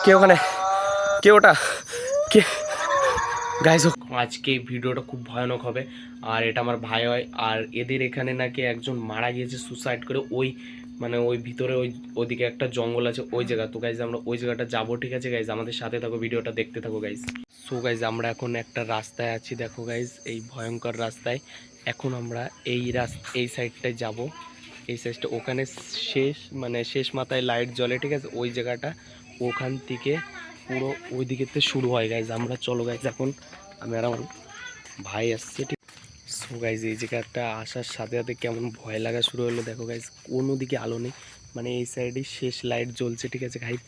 কে ওখানে? কে ওটা? কে? গাইস আজকে ভিডিওটা খুব ভয়ানক হবে। আর এটা আমার ভাই হয়। আর এদের এখানে নাকি একজন মারা গিয়েছে সুসাইড করে। ওই মানে ওই ভিতরে ওইদিকে একটা জঙ্গল আছে ওই জায়গা। তো গাইজ আমরা ওই জায়গাটা যাবো, ঠিক আছে গাইজ? আমাদের সাথে থাকো, ভিডিওটা দেখতে থাকো গাইজ। সো গাইজ আমরা এখন একটা রাস্তায় আছি, দেখো গাইজ, এই ভয়ঙ্কর রাস্তায়। এখন আমরা এই সাইডটায় যাব। এই সাইডটা ওখানে শেষ মাথায় লাইট জ্বলে, ঠিক আছে? ওই জায়গাটা ওখান থেকে পুরো ওই দিকেতে শুরু হয় গাইজ। আমরা চলো গাইজ, এখন আমি আর আমার ভাই আসছে, ঠিক। সো গাইজ এই জায়গাটা আসার সাথে সাথে কেমন ভয় লাগা শুরু হলো, দেখো গাইজ। কোনো দিকে আলো নেই, মানে এই সাইডে শেষ লাইট জ্বলছে, ঠিক আছে গাইজ?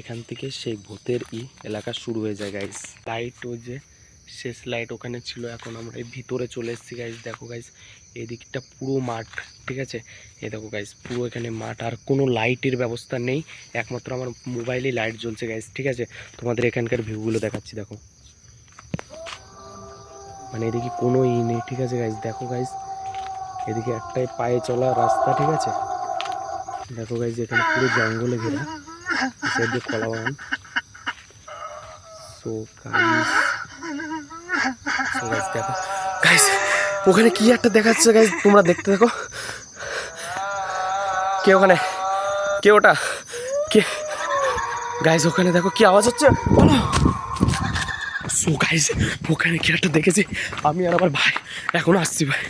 এখান থেকে সেই ভূতের এলাকা শুরু হয়ে যায় গাইজ। লাইট ওই যে শেষ লাইট ওখানে ছিল। এখন আমরা এই ভিতরে চলে এসেছি গাইজ। দেখো গাইজ এদিকটা পুরো মাঠ, ঠিক আছে? এই দেখো গাইজ পুরো এখানে মাঠ, আর কোনো লাইটের ব্যবস্থা নেই। একমাত্র আমার মোবাইলেই লাইট জ্বলছে গাইজ, ঠিক আছে? তোমাদের এখানকার ভিউগুলো দেখাচ্ছি, দেখো। মানে এদিকে কোনো নেই, ঠিক আছে গাইজ? দেখো গাইজ এদিকে একটাই পায়ে চলা রাস্তা, ঠিক আছে? দেখো গাইজ এখানে পুরো জঙ্গলে ঘেরা, সাইডে কলা বাগান। সো গাইজ দেখো গাইজ ওখানে কি একটা দেখাচ্ছে গাইজ, তোমরা দেখতে থাকো। কে ওখানে? কে ওটা? কে? গাইজ ওখানে দেখো কি আওয়াজ হচ্ছে। সো গাইজ ওখানে কি একটা দেখেছি আমি আর আমার ভাই। এখন আসছি ভাই,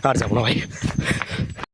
আর যাবো না ভাই।